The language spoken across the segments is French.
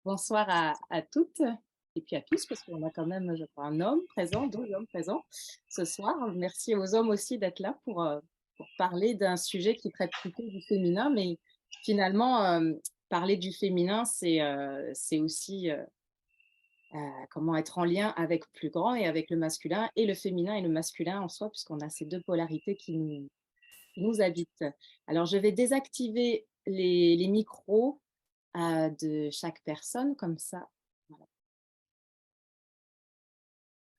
Bonsoir à toutes et puis à tous, parce qu'on a quand même, je crois, un homme présent, 2 hommes présents ce soir. Merci aux hommes aussi d'être là pour parler d'un sujet qui traite plutôt du féminin, mais finalement, parler du féminin, c'est aussi, comment être en lien avec plus grand et avec le masculin et le féminin et le masculin en soi, puisqu'on a ces 2 polarités qui nous habitent. Alors je vais désactiver les micros, de chaque personne comme ça, voilà.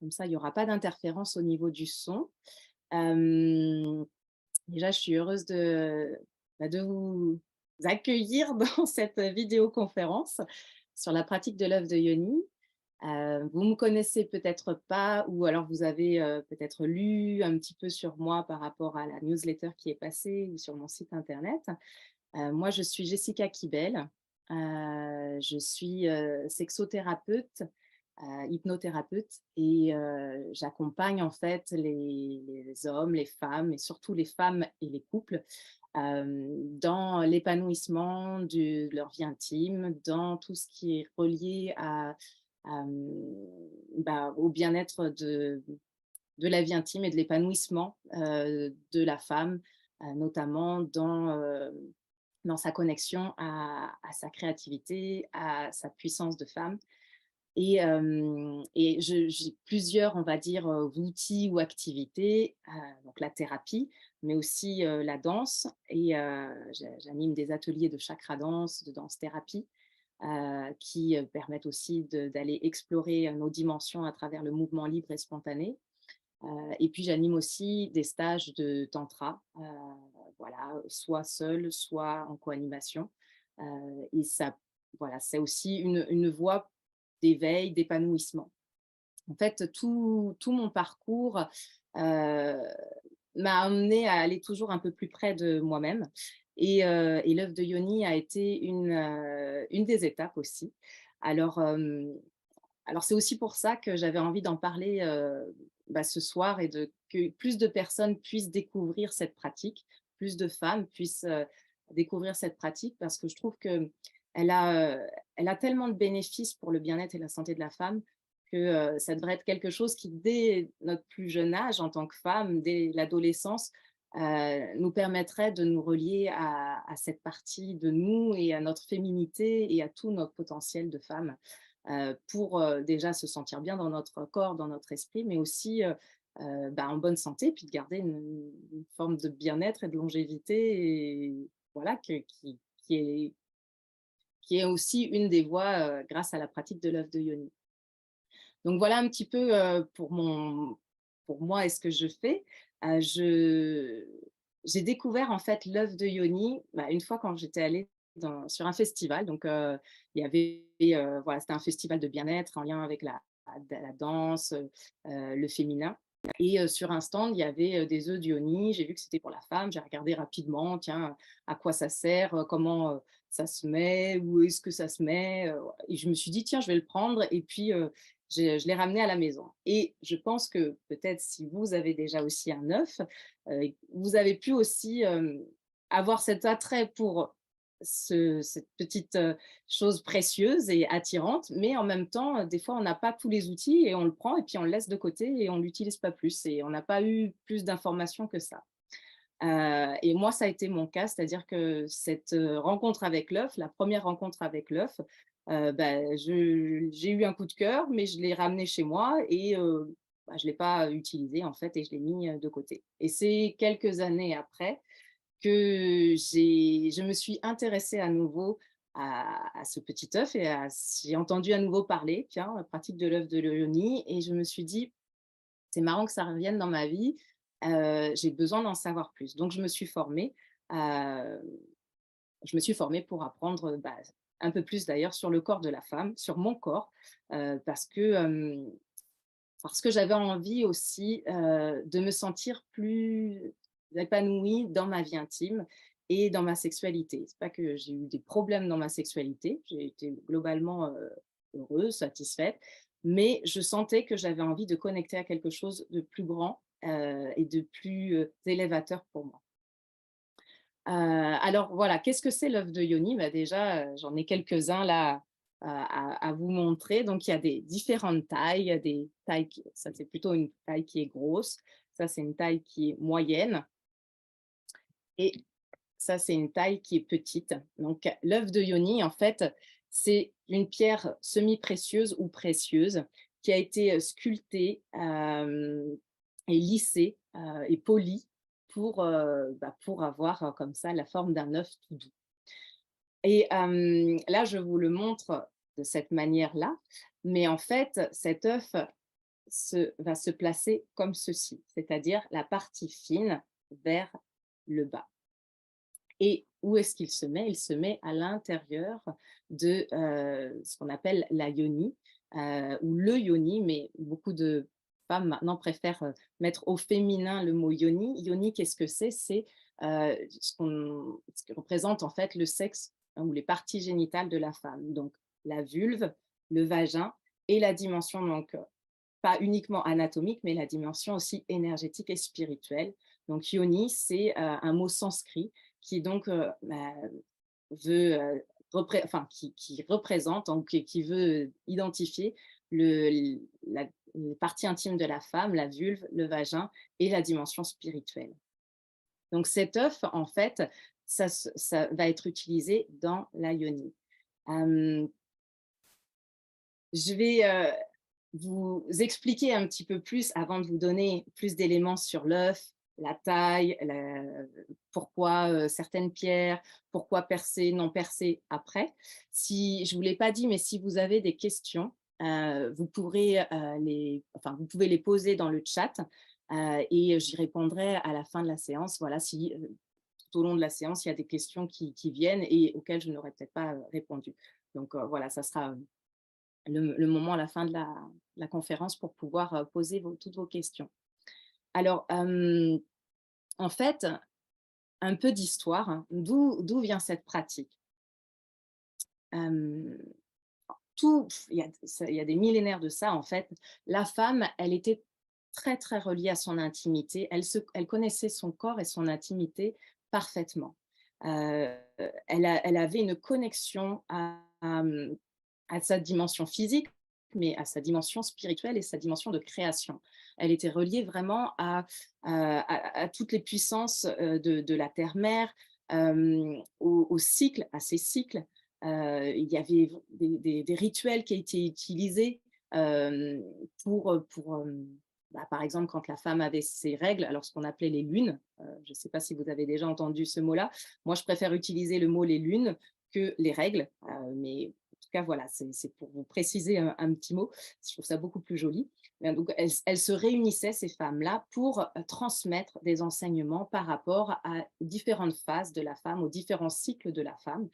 Comme ça, il y aura pas d'interférence au niveau du son. Hem, Déjà, je suis heureuse de vous accueillir dans cette vidéoconférence sur la pratique de l'œuvre de Yoni. Vous me connaissez peut-être pas ou alors vous avez, peut-être lu un petit peu sur moi par rapport à la newsletter qui est passée ou sur mon site internet. Moi, je suis Jessica Kibel. Je suis, sexothérapeute, hypnothérapeute et j'accompagne en fait les hommes, les femmes et surtout les femmes et les couples, dans l'épanouissement de leur vie intime, dans tout ce qui est relié au bien-être de la vie intime et de l'épanouissement, de la femme, notamment dans sa connexion à sa créativité, à sa puissance de femme. Et j'ai plusieurs, on va dire, outils ou activités, donc la thérapie, mais aussi la danse. Et j'anime des ateliers de chakra danse, de danse thérapie, qui permettent aussi d'aller explorer nos dimensions à travers le mouvement libre et spontané. Et puis j'anime aussi des stages de tantra, voilà, soit seul, soit en co-animation. Et ça, voilà, c'est aussi une voie d'éveil, d'épanouissement. En fait, tout mon parcours m'a amené à aller toujours un peu plus près de moi-même. Et l'œuvre de Yoni a été une des étapes aussi. Alors, alors c'est aussi pour ça que j'avais envie d'en parler, ce soir et que plus de personnes puissent découvrir cette pratique, plus de femmes puissent, découvrir cette pratique parce que je trouve qu'elle elle a tellement de bénéfices pour le bien-être et la santé de la femme que, ça devrait être quelque chose qui, dès notre plus jeune âge en tant que femme, dès l'adolescence, nous permettrait de nous relier à cette partie de nous et à notre féminité et à tout notre potentiel de femme pour déjà se sentir bien dans notre corps, dans notre esprit, mais aussi en bonne santé, puis de garder une forme de bien-être et de longévité, et voilà, qui est aussi une des voies grâce à la pratique de l'œuvre de Yoni. Donc voilà un petit peu pour moi et ce que je fais. J'ai découvert en fait l'œuvre de Yoni une fois quand j'étais allée sur un festival. Donc il y avait, voilà, c'était un festival de bien-être en lien avec la danse, le féminin. Et sur un stand, il y avait des œufs d'Ioni. J'ai vu que c'était pour la femme. J'ai regardé rapidement, tiens, à quoi ça sert, comment ça se met, où est-ce que ça se met. Et je me suis dit, tiens, je vais le prendre. Et puis, je l'ai ramené à la maison. Et je pense que peut-être si vous avez déjà aussi un œuf, vous avez pu aussi avoir cet attrait pour cette petite chose précieuse et attirante, mais en même temps, des fois, on n'a pas tous les outils et on le prend et puis on le laisse de côté et on ne l'utilise pas plus et on n'a pas eu plus d'informations que ça. Et moi, ça a été mon cas, c'est-à-dire que cette rencontre avec l'œuf, la première rencontre avec l'œuf, j'ai eu un coup de cœur, mais je l'ai ramené chez moi et je ne l'ai pas utilisé en fait et je l'ai mis de côté. Et c'est quelques années après que je me suis intéressée à nouveau à ce petit œuf et j'ai entendu à nouveau parler, tiens, la pratique de l'œuf de Léonie, et je me suis dit, c'est marrant que ça revienne dans ma vie, j'ai besoin d'en savoir plus. Donc euh, je me suis formée pour apprendre un peu plus d'ailleurs sur le corps de la femme, sur mon corps, parce que j'avais envie aussi de me sentir plus épanouie dans ma vie intime et dans ma sexualité. C'est pas que j'ai eu des problèmes dans ma sexualité, j'ai été globalement heureuse, satisfaite, mais je sentais que j'avais envie de connecter à quelque chose de plus grand et de plus élévateur pour moi. Alors voilà, qu'est-ce que c'est l'œuf de Yoni? Déjà, j'en ai quelques-uns là à vous montrer. Donc, il y a des différentes tailles. Il y a des tailles, ça c'est plutôt une taille qui est grosse. Ça, c'est une taille qui est moyenne. Et ça, c'est une taille qui est petite. Donc, l'œuf de Yoni, en fait, c'est une pierre semi-précieuse ou précieuse qui a été sculptée et lissée et polie pour avoir comme ça la forme d'un œuf tout doux. Et là, je vous le montre de cette manière-là, mais en fait, cet œuf va se placer comme ceci, c'est-à-dire la partie fine vers le bas. Et où est-ce qu'il se met? Il se met à l'intérieur de ce qu'on appelle la yoni ou le yoni, mais beaucoup de femmes maintenant préfèrent mettre au féminin le mot yoni. Yoni, qu'est-ce que c'est? C'est ce qui représente en fait le sexe hein, ou les parties génitales de la femme. Donc la vulve, le vagin et la dimension, donc pas uniquement anatomique, mais la dimension aussi énergétique et spirituelle. Donc yoni, c'est un mot sanskrit qui donc veut, qui représente, donc qui veut identifier la partie intime de la femme, la vulve, le vagin et la dimension spirituelle. Donc cet œuf, en fait, ça va être utilisé dans la yoni. Je vais vous expliquer un petit peu plus avant de vous donner plus d'éléments sur l'œuf, la taille, pourquoi certaines pierres, pourquoi percer, non percer après. Si, je ne vous l'ai pas dit, mais si vous avez des questions, vous pourrez vous pouvez les poser dans le chat et j'y répondrai à la fin de la séance. Voilà, si tout au long de la séance, il y a des questions qui viennent et auxquelles je n'aurais peut-être pas répondu. Donc voilà, ça sera le moment à la fin de la conférence pour pouvoir poser toutes vos questions. Alors, en fait, un peu d'histoire, hein. D'où vient cette pratique euh, il y a des millénaires de ça, en fait. La femme, elle était très, très reliée à son intimité. Elle connaissait son corps et son intimité parfaitement. Elle avait une connexion à sa dimension physique, mais à sa dimension spirituelle et sa dimension de création. Elle était reliée vraiment à toutes les puissances de la terre-mère, au cycle, à ses cycles. Il y avait des rituels qui étaient utilisés euh, par exemple, quand la femme avait ses règles, alors ce qu'on appelait les lunes, je ne sais pas si vous avez déjà entendu ce mot-là, moi je préfère utiliser le mot les lunes que les règles, mais en tout cas, voilà, c'est pour vous préciser un petit mot. Je trouve ça beaucoup plus joli. Donc, elles se réunissaient, ces femmes-là, pour transmettre des enseignements par rapport à différentes phases de la femme, aux différents cycles de la femme.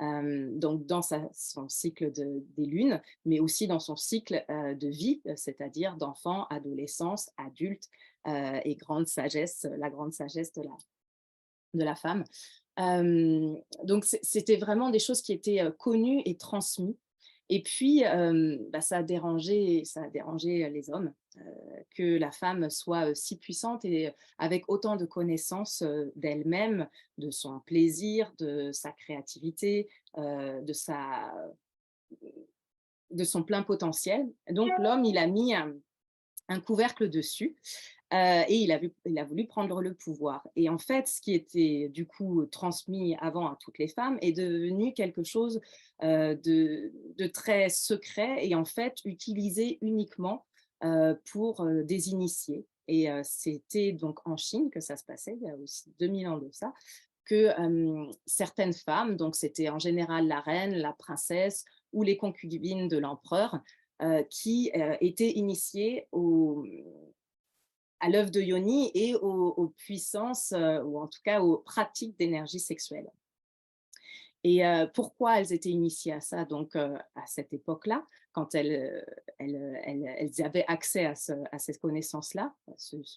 Donc, dans son cycle des lunes, mais aussi dans son cycle de vie, c'est-à-dire d'enfant, adolescence, adulte et grande sagesse, la grande sagesse de la femme. Donc, c'était vraiment des choses qui étaient connues et transmises. Et puis, ça a dérangé les hommes que la femme soit si puissante et avec autant de connaissances d'elle-même, de son plaisir, de sa créativité, de son plein potentiel. Donc, l'homme, il a mis un couvercle dessus et il a voulu prendre le pouvoir. Et en fait, ce qui était du coup transmis avant à toutes les femmes est devenu quelque chose de très secret et en fait utilisé uniquement pour des initiés. Et c'était donc en Chine que ça se passait, il y a aussi 2000 ans de ça, que certaines femmes, donc c'était en général la reine, la princesse ou les concubines de l'empereur, qui étaient initiées à l'œuvre de Yoni et aux puissances, ou en tout cas aux pratiques d'énergie sexuelle. Et pourquoi elles étaient initiées à ça, donc à cette époque-là, quand elles avaient accès à ces connaissances-là,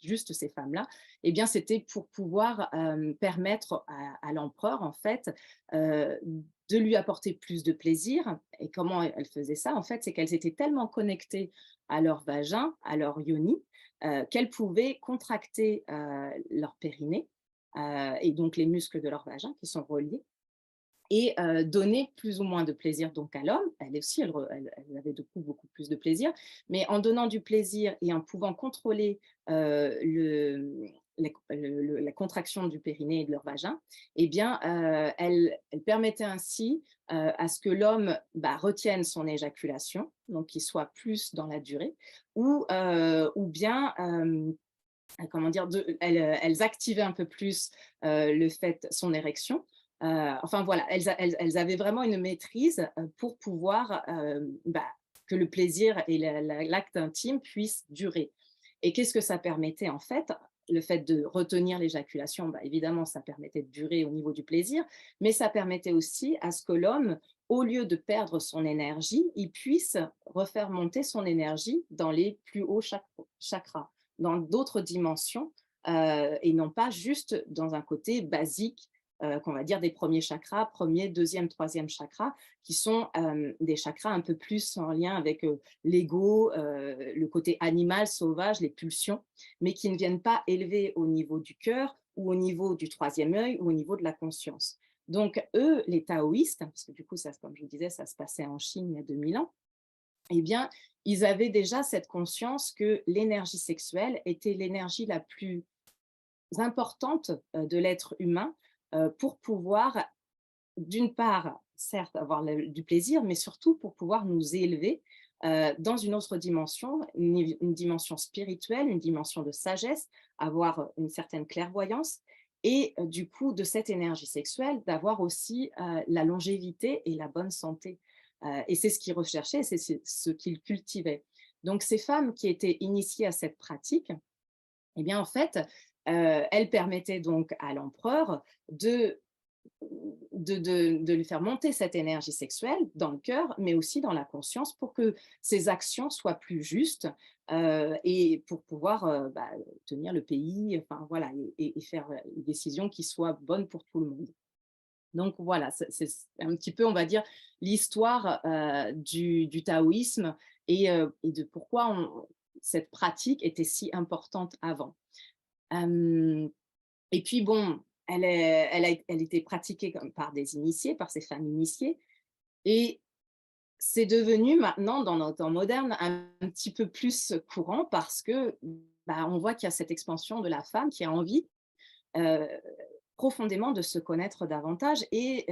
juste ces femmes-là, eh bien, c'était pour pouvoir permettre à l'empereur, en fait, de lui apporter plus de plaisir. Et comment elles faisaient ça, en fait, c'est qu'elles étaient tellement connectées à leur vagin, à leur yoni, qu'elles pouvaient contracter leur périnée et donc les muscles de leur vagin qui sont reliés et donner plus ou moins de plaisir donc à l'homme. Elle aussi, elle avait beaucoup plus de plaisir, mais en donnant du plaisir et en pouvant contrôler la contraction du périnée et de leur vagin, eh bien, elle permettait ainsi à ce que l'homme retienne son éjaculation, donc qu'il soit plus dans la durée, ou bien comment dire, elles activaient un peu plus le fait, son érection. Enfin voilà, elles avaient vraiment une maîtrise pour pouvoir que le plaisir et l'acte intime puissent durer. Et qu'est-ce que ça permettait en fait? Le fait de retenir l'éjaculation, évidemment, ça permettait de durer au niveau du plaisir, mais ça permettait aussi à ce que l'homme, au lieu de perdre son énergie, il puisse refaire monter son énergie dans les plus hauts chakras, dans d'autres dimensions, et non pas juste dans un côté basique, qu'on va dire des premiers chakras, premier, deuxième, troisième chakra, qui sont des chakras un peu plus en lien avec l'ego, le côté animal, sauvage, les pulsions, mais qui ne viennent pas élever au niveau du cœur ou au niveau du troisième œil ou au niveau de la conscience. Donc eux, les taoïstes, parce que du coup, ça, comme je vous disais, ça se passait en Chine il y a 2000 ans, eh bien, ils avaient déjà cette conscience que l'énergie sexuelle était l'énergie la plus importante de l'être humain pour pouvoir, d'une part, certes, avoir du plaisir, mais surtout pour pouvoir nous élever dans une autre dimension, une dimension spirituelle, une dimension de sagesse, avoir une certaine clairvoyance, et du coup, de cette énergie sexuelle, d'avoir aussi la longévité et la bonne santé. Et c'est ce qu'ils recherchaient, c'est ce qu'ils cultivaient. Donc, ces femmes qui étaient initiées à cette pratique, eh bien, en fait, elles permettaient donc à l'empereur de lui faire monter cette énergie sexuelle dans le cœur, mais aussi dans la conscience pour que ses actions soient plus justes et pour pouvoir tenir le pays, enfin voilà, et faire une décision qui soit bonne pour tout le monde. Donc voilà, c'est un petit peu, on va dire, l'histoire du taoïsme et de pourquoi cette pratique était si importante avant. Euh, et puis bon, elle était pratiquée comme par des initiés, par ces femmes initiées, et c'est devenu maintenant dans notre temps moderne un petit peu plus courant parce que on voit qu'il y a cette expansion de la femme qui a envie euh, profondément de se connaître davantage et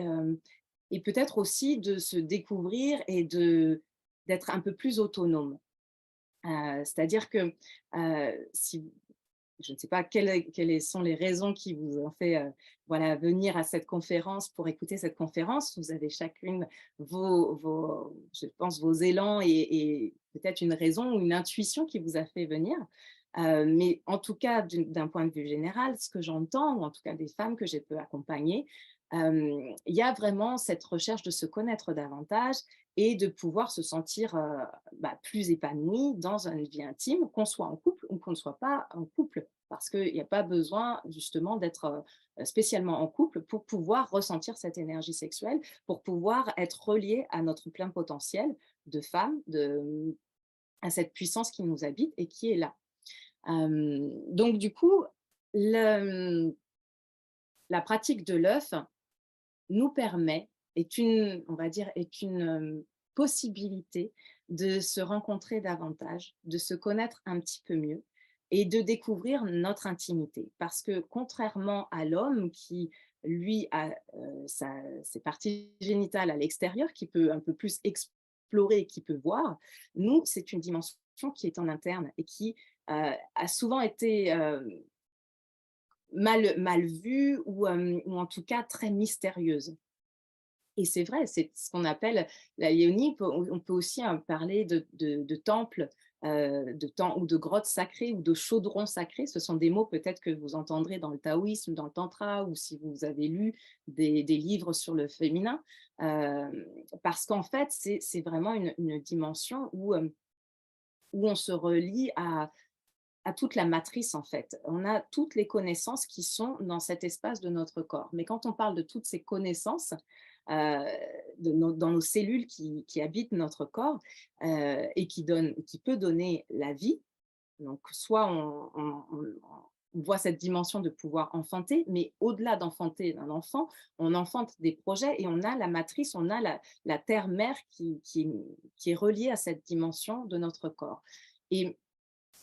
peut-être aussi de se découvrir et d'être un peu plus autonome. C'est-à-dire que si je ne sais pas quelles sont les raisons qui vous ont fait voilà, venir à cette conférence pour écouter cette conférence. Vous avez chacune je pense, vos élans et peut-être une raison ou une intuition qui vous a fait venir. Mais en tout cas, d'un point de vue général, ce que j'entends, ou en tout cas des femmes que j'ai pu accompagner, il y a vraiment cette recherche de se connaître davantage et de pouvoir se sentir plus épanoui dans une vie intime, qu'on soit en couple ou qu'on ne soit pas en couple, parce qu'il n'y a pas besoin justement d'être spécialement en couple pour pouvoir ressentir cette énergie sexuelle, pour pouvoir être relié à notre plein potentiel de femme, à cette puissance qui nous habite et qui est là. Donc du coup, la pratique de l'œuf nous permet, on va dire, est une possibilité de se rencontrer davantage, de se connaître un petit peu mieux et de découvrir notre intimité. Parce que contrairement à l'homme qui, lui, a ses parties génitales à l'extérieur, qui peut un peu plus explorer, qui peut voir, nous, c'est une dimension qui est en interne et qui a souvent été mal vue ou en tout cas très mystérieuse. Et c'est vrai, c'est ce qu'on appelle la léonie. On peut aussi parler de temples, ou de grottes sacrées ou de chaudrons sacrés. Ce sont des mots peut-être que vous entendrez dans le taoïsme, dans le tantra, ou si vous avez lu des livres sur le féminin. Parce qu'en fait, c'est vraiment une dimension où on se relie à toute la matrice, en fait. On a toutes les connaissances qui sont dans cet espace de notre corps. Mais quand on parle de toutes ces connaissances, euh, dans nos cellules qui habitent notre corps et qui peut donner la vie, donc soit on voit cette dimension de pouvoir enfanter, mais au-delà d'enfanter un enfant, on enfante des projets et on a la matrice, on a la terre-mère qui est reliée à cette dimension de notre corps. Et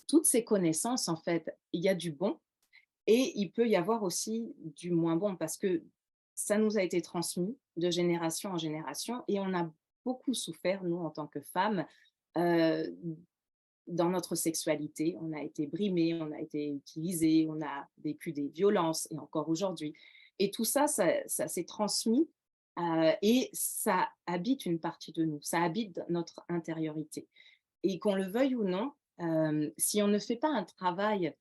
toutes ces connaissances, en fait, il y a du bon et il peut y avoir aussi du moins bon parce que ça nous a été transmis de génération en génération et on a beaucoup souffert, nous, en tant que femmes, euh, dans notre sexualité. On a été brimés, on a été utilisés, on a vécu des violences et encore aujourd'hui. Et tout ça, ça s'est transmis et ça habite une partie de nous, ça habite notre intériorité. Et qu'on le veuille ou non, si on ne fait pas un travail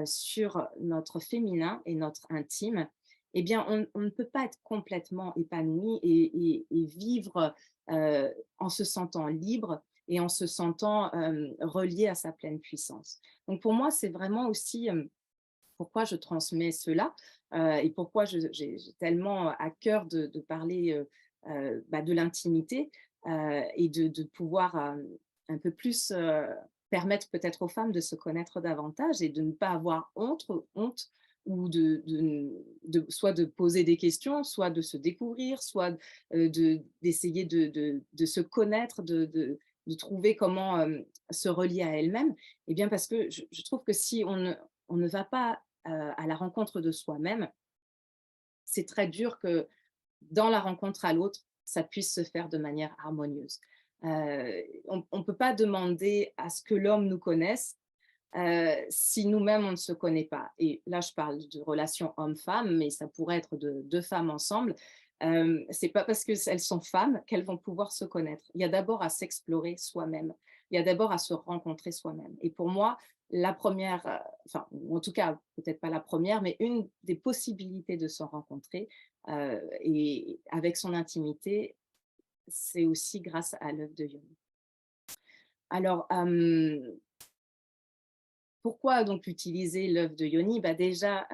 sur notre féminin et notre intime, eh bien, on ne peut pas être complètement épanoui et vivre en se sentant libre et en se sentant relié à sa pleine puissance. Donc, pour moi, c'est vraiment aussi pourquoi je transmets cela et pourquoi j'ai tellement à cœur de parler de l'intimité et de pouvoir un peu plus permettre peut-être aux femmes de se connaître davantage et de ne pas avoir honte ou soit de poser des questions, soit de se découvrir, soit d'essayer de se connaître, de trouver comment se relier à elle-même. Eh bien, parce que je trouve que si on ne va pas à la rencontre de soi-même, c'est très dur que dans la rencontre à l'autre, ça puisse se faire de manière harmonieuse. On ne peut pas demander à ce que l'homme nous connaisse si nous-mêmes, on ne se connaît pas. Et là, je parle de relations homme-femme, mais ça pourrait être de deux femmes ensemble. C'est pas parce qu'elles sont femmes qu'elles vont pouvoir se connaître. Il y a d'abord à s'explorer soi-même. Il y a d'abord à se rencontrer soi-même. Et pour moi, la première, enfin, en tout cas, peut-être pas la première, mais une des possibilités de se rencontrer et avec son intimité, c'est aussi grâce à l'œuvre de Jung. Alors, pourquoi donc utiliser l'œuvre de Yoni? Déjà,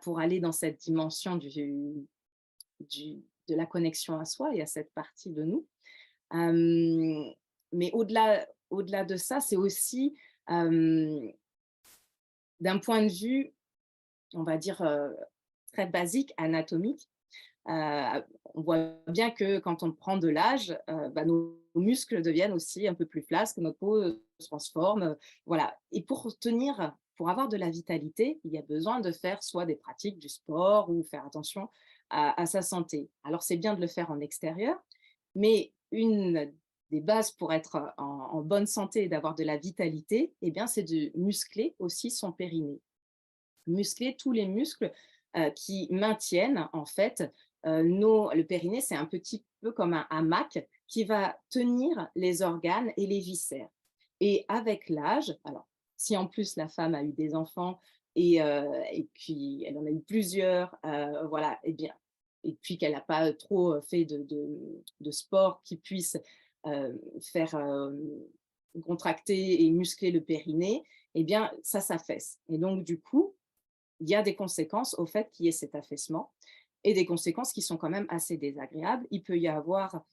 pour aller dans cette dimension de la connexion à soi et à cette partie de nous. Mais au-delà de ça, c'est aussi d'un point de vue, on va dire, très basique, anatomique. On voit bien que quand on prend de l'âge, nos muscles deviennent aussi un peu plus flasques, notre peau se transforme. Voilà. Et pour avoir de la vitalité, il y a besoin de faire soit des pratiques du sport ou faire attention à sa santé. Alors, c'est bien de le faire en extérieur, mais une des bases pour être en bonne santé et d'avoir de la vitalité, eh bien, c'est de muscler aussi son périnée. Muscler tous les muscles qui maintiennent en fait le périnée, c'est un petit peu comme un hamac qui va tenir les organes et les viscères. Et avec l'âge, alors si en plus la femme a eu des enfants et puis elle en a eu plusieurs, voilà, et puis qu'elle n'a pas trop fait de sport qui puisse faire contracter et muscler le périnée, eh bien ça s'affaisse. Et donc du coup, il y a des conséquences au fait qu'il y ait cet affaissement et des conséquences qui sont quand même assez désagréables. Il peut y avoir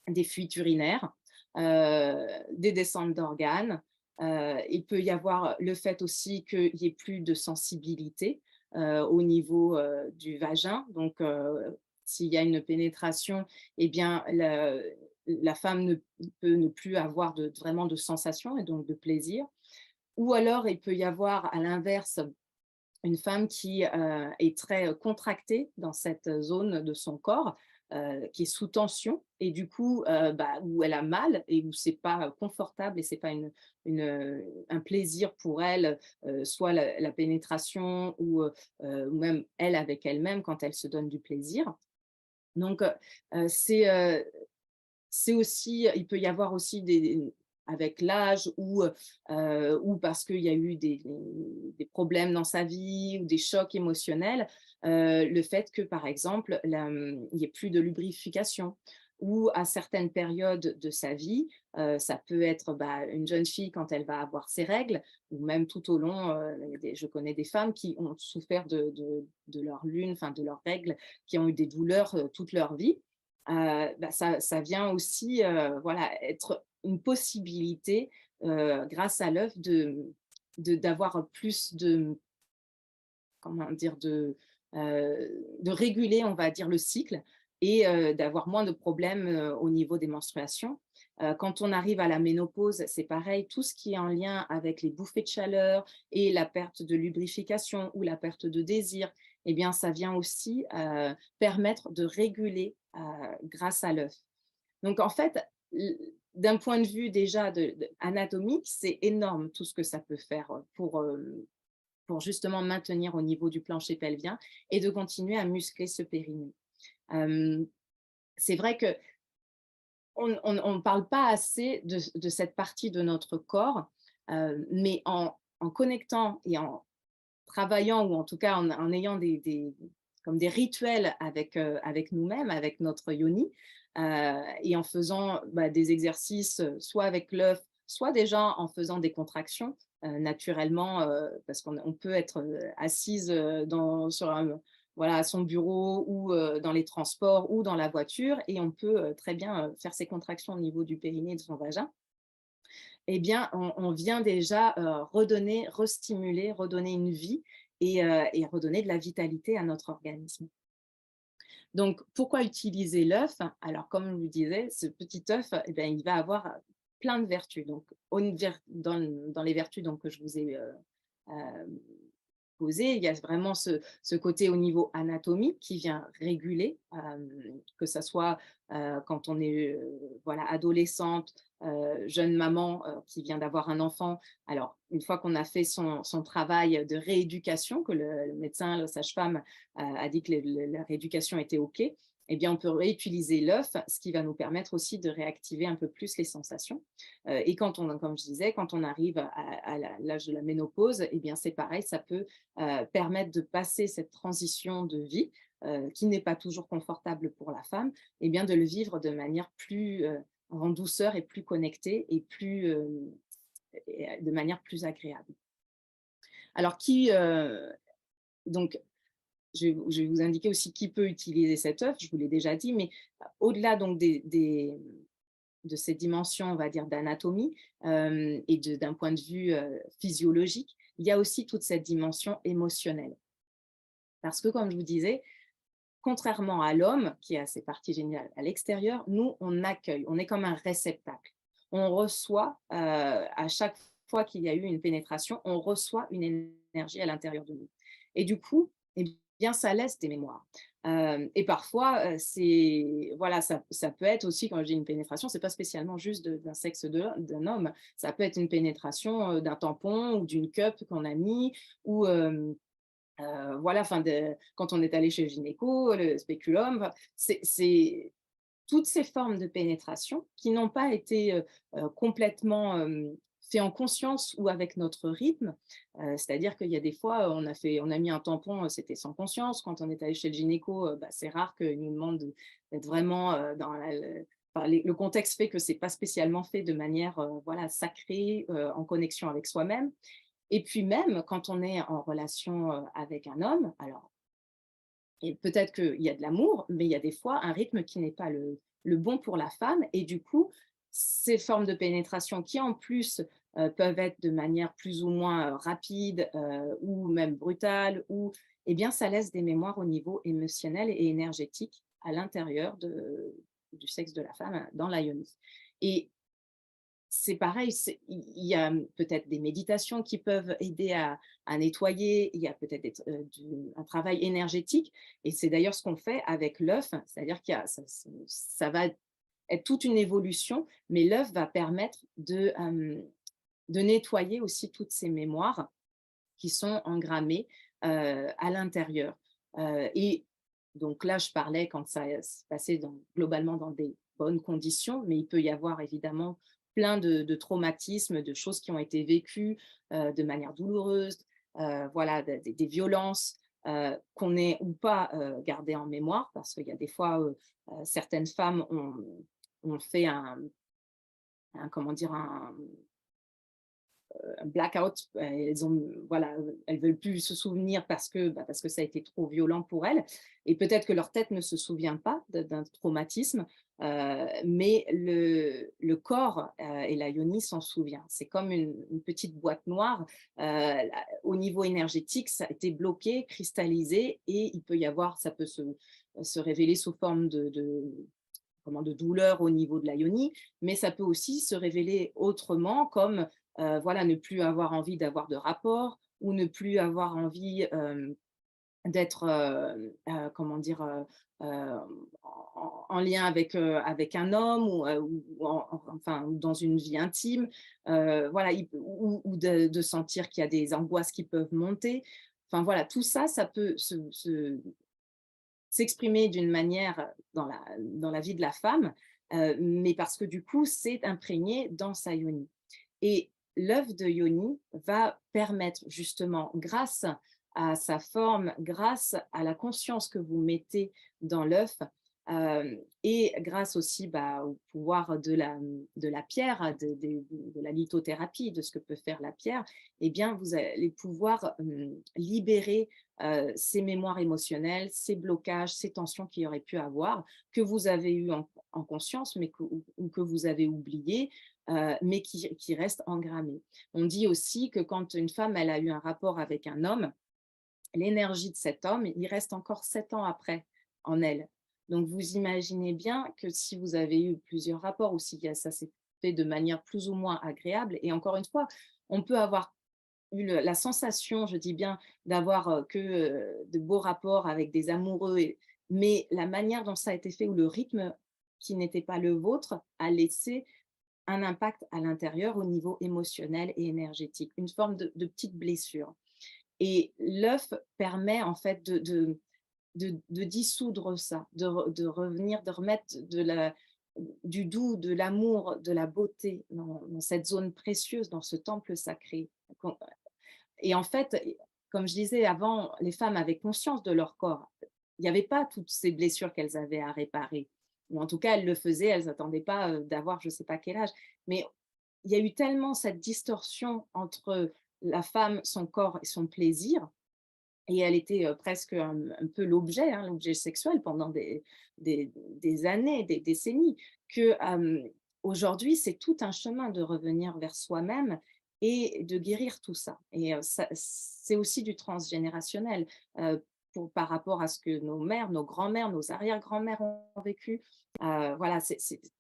des fuites urinaires, des descentes d'organes. Il peut y avoir le fait aussi qu'il n'y ait plus de sensibilité au niveau du vagin. Donc, s'il y a une pénétration, eh bien, la femme peut ne plus avoir vraiment de sensation et donc de plaisir. Ou alors, il peut y avoir à l'inverse une femme qui est très contractée dans cette zone de son corps, qui est sous tension et du coup, où elle a mal et où c'est pas confortable et c'est pas un plaisir pour elle, soit la pénétration ou même elle avec elle-même quand elle se donne du plaisir. Donc, c'est aussi, il peut y avoir aussi avec l'âge ou parce qu'il y a eu des problèmes dans sa vie ou des chocs émotionnels, le fait que, par exemple, il n'y ait plus de lubrification ou à certaines périodes de sa vie, ça peut être une jeune fille quand elle va avoir ses règles ou même tout au long, je connais des femmes qui ont souffert de leur lune, enfin de leurs règles, qui ont eu des douleurs toute leur vie. Ça vient aussi voilà, être une possibilité grâce à l'œuvre d'avoir plus de, comment dire, de réguler, on va dire, le cycle et d'avoir moins de problèmes au niveau des menstruations. Quand on arrive à la ménopause, c'est pareil, tout ce qui est en lien avec les bouffées de chaleur et la perte de lubrification ou la perte de désir, eh bien, ça vient aussi permettre de réguler grâce à l'œuf. Donc, en fait, d'un point de vue déjà anatomique, c'est énorme tout ce que ça peut faire pour justement maintenir au niveau du plancher pelvien et de continuer à muscler ce périnée. Euh, c'est vrai que on ne parle pas assez de cette partie de notre corps, mais en connectant et en travaillant, ou en tout cas en ayant comme des rituels avec nous-mêmes, avec notre yoni, et en faisant des exercices, soit avec l'œuf, soit déjà en faisant des contractions naturellement, parce qu'on peut être assise voilà, à son bureau ou dans les transports ou dans la voiture, et on peut très bien faire ses contractions au niveau du périnée et de son vagin. Eh bien, on vient déjà redonner, restimuler, redonner une vie et redonner de la vitalité à notre organisme. Donc, pourquoi utiliser l'œuf? Alors, comme je vous disais, ce petit œuf, eh bien, il va avoir plein de vertus. Donc, dans les vertus donc, que je vous ai euh, posées, il y a vraiment ce côté au niveau anatomique qui vient réguler, que ce soit quand on est voilà, adolescente, jeune maman qui vient d'avoir un enfant. Alors, une fois qu'on a fait son travail de rééducation, que le médecin, le sage-femme a dit que la rééducation était OK, eh bien, on peut réutiliser l'œuf, ce qui va nous permettre aussi de réactiver un peu plus les sensations. Et comme je disais, quand on arrive à l'âge de la ménopause, eh bien, c'est pareil, ça peut permettre de passer cette transition de vie qui n'est pas toujours confortable pour la femme, eh bien, de le vivre de manière plus en douceur et plus connectée et de manière plus agréable. Alors, donc, je vais vous indiquer aussi qui peut utiliser cet œuf, je vous l'ai déjà dit, mais au-delà donc de ces dimensions, on va dire, d'anatomie et d'un point de vue physiologique, il y a aussi toute cette dimension émotionnelle. Parce que, comme je vous disais, contrairement à l'homme, qui a ses parties génitales à l'extérieur, nous, on accueille, on est comme un réceptacle. On reçoit, à chaque fois qu'il y a eu une pénétration, on reçoit une énergie à l'intérieur de nous. Et du coup, eh bien, ça laisse des mémoires. Et parfois, voilà, ça peut être aussi, quand je dis une pénétration, c'est pas spécialement juste d'un sexe d'un homme. Ça peut être une pénétration d'un tampon ou d'une cup qu'on a mis, ou voilà, quand on est allé chez le gynéco, le spéculum, c'est toutes ces formes de pénétration qui n'ont pas été complètement fait en conscience ou avec notre rythme. C'est-à-dire qu'il y a des fois, on a mis un tampon, c'était sans conscience. Quand on est allé chez le gynéco, c'est rare qu'il nous demande d'être vraiment le contexte fait que c'est pas spécialement fait de manière voilà, sacrée, en connexion avec soi-même. Et puis même quand on est en relation avec un homme, alors et peut-être qu'il y a de l'amour, mais il y a des fois un rythme qui n'est pas le bon pour la femme. Et du coup, ces formes de pénétration qui en plus peuvent être de manière plus ou moins rapide ou même brutale, eh bien, ça laisse des mémoires au niveau émotionnel et énergétique à l'intérieur du sexe de la femme dans la yoni. Et c'est pareil, il y a peut-être des méditations qui peuvent aider à nettoyer, il y a peut-être un travail énergétique, et c'est d'ailleurs ce qu'on fait avec l'œuf, c'est-à-dire qu'il y a, ça va être toute une évolution, mais l'œuf va permettre de nettoyer aussi toutes ces mémoires qui sont engrammées à l'intérieur. Et donc là, je parlais quand ça se passait globalement dans des bonnes conditions, mais il peut y avoir évidemment plein de traumatismes, de choses qui ont été vécues de manière douloureuse, voilà, des violences qu'on ait ou pas gardées en mémoire, parce qu'il y a des fois, certaines femmes ont fait comment dire, un blackout, voilà, elles veulent plus se souvenir parce que ça a été trop violent pour elles. Et peut-être que leur tête ne se souvient pas d'un traumatisme, mais le corps et la yoni s'en souvient. C'est comme une petite boîte noire. Au niveau énergétique, ça a été bloqué, cristallisé, et il peut y avoir, ça peut se révéler sous forme de douleur au niveau de la yoni, mais ça peut aussi se révéler autrement, comme voilà, ne plus avoir envie d'avoir de rapport, ou ne plus avoir envie d'être, comment dire, en lien avec un homme, ou enfin, ou dans une vie intime, voilà, ou de sentir qu'il y a des angoisses qui peuvent monter. Enfin voilà, tout ça, ça peut s'exprimer d'une manière dans la vie de la femme, mais parce que du coup, c'est imprégné dans sa yoni. Et l'œuf de yoni va permettre justement, grâce à sa forme, grâce à la conscience que vous mettez dans l'œuf, et grâce aussi, bah, au pouvoir de la pierre, de la lithothérapie, de ce que peut faire la pierre, eh bien, vous allez pouvoir libérer ces mémoires émotionnelles, ces blocages, ces tensions qu'il y aurait pu avoir, que vous avez eu en conscience, mais ou que vous avez oublié, mais qui restent engrammés. On dit aussi que quand une femme elle a eu un rapport avec un homme, l'énergie de cet homme, il reste encore 7 ans après en elle. Donc vous imaginez bien que si vous avez eu plusieurs rapports, ou si ça s'est fait de manière plus ou moins agréable, et encore une fois, on peut avoir eu la sensation, je dis bien, d'avoir que de beaux rapports avec des amoureux, mais la manière dont ça a été fait, ou le rythme qui n'était pas le vôtre, a laissé un impact à l'intérieur au niveau émotionnel et énergétique, une forme de petite blessure. Et l'œuf permet en fait de dissoudre ça, de revenir, de remettre du doux, de l'amour, de la beauté dans cette zone précieuse, dans ce temple sacré. Et en fait, comme je disais avant, les femmes avaient conscience de leur corps. Il n'y avait pas toutes ces blessures qu'elles avaient à réparer. Ou en tout cas, elles le faisaient, elles n'attendaient pas d'avoir je ne sais pas quel âge. Mais il y a eu tellement cette distorsion entre la femme, son corps et son plaisir, et elle était presque un peu l'objet, hein, l'objet sexuel pendant des années, des décennies, que aujourd'hui, c'est tout un chemin de revenir vers soi-même et de guérir tout ça. Et c'est aussi du transgénérationnel, par rapport à ce que nos mères, nos grands-mères, nos arrière-grands-mères ont vécu. Voilà,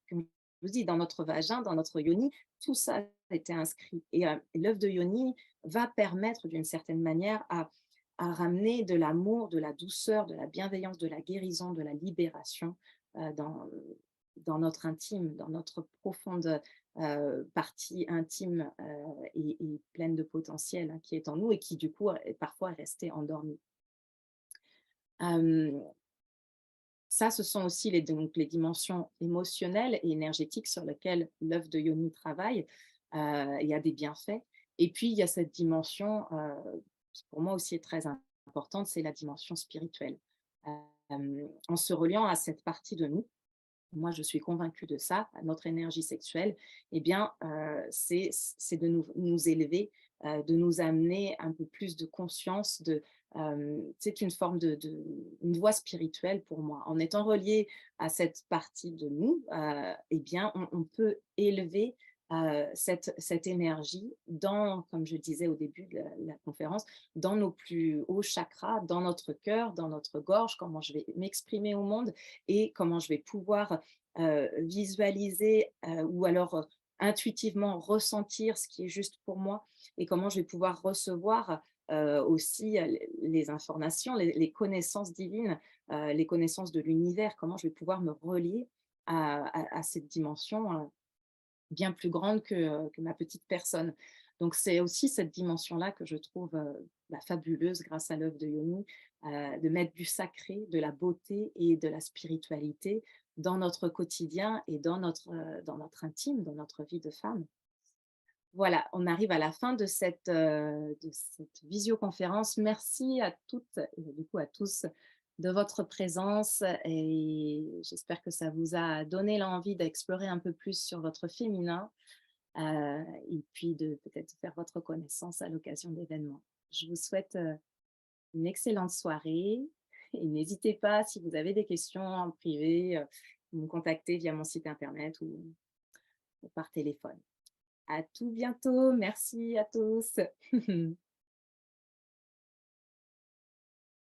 comme je vous dis, dans notre vagin, dans notre yoni, tout ça a été inscrit. Et l'œuf de yoni va permettre d'une certaine manière à ramener de l'amour, de la douceur, de la bienveillance, de la guérison, de la libération dans notre intime, dans notre profonde partie intime, et pleine de potentiel, hein, qui est en nous, et qui du coup est parfois restée endormie. Euh, Ça, ce sont aussi donc, les dimensions émotionnelles et énergétiques sur lesquelles l'œuf de Yoni travaille. Il y a des bienfaits. Et puis, il y a cette dimension qui, pour moi aussi, est très importante, c'est la dimension spirituelle. En se reliant à cette partie de nous, moi, je suis convaincue de ça, à notre énergie sexuelle, eh bien, c'est de nous élever, de nous amener un peu plus de conscience, c'est une forme une voie spirituelle pour moi. En étant relié à cette partie de nous, eh bien, on peut élever cette énergie comme je disais au début de la conférence, dans nos plus hauts chakras, dans notre cœur, dans notre gorge, comment je vais m'exprimer au monde, et comment je vais pouvoir visualiser, ou alors intuitivement ressentir ce qui est juste pour moi, et comment je vais pouvoir recevoir aussi les informations, les connaissances divines, les connaissances de l'univers, comment je vais pouvoir me relier à cette dimension bien plus grande que ma petite personne. Donc c'est aussi cette dimension-là que je trouve fabuleuse grâce à l'œuvre de Yoni, de mettre du sacré, de la beauté et de la spiritualité dans notre quotidien et dans notre intime, dans notre vie de femme. Voilà, on arrive à la fin de cette visioconférence. Merci à toutes et du coup à tous de votre présence, et j'espère que ça vous a donné l'envie d'explorer un peu plus sur votre féminin, et puis de peut-être faire votre connaissance à l'occasion d'événements. Je vous souhaite une excellente soirée, et n'hésitez pas, si vous avez des questions en privé, me contacter via mon site internet ou par téléphone. À tout bientôt. Merci à tous.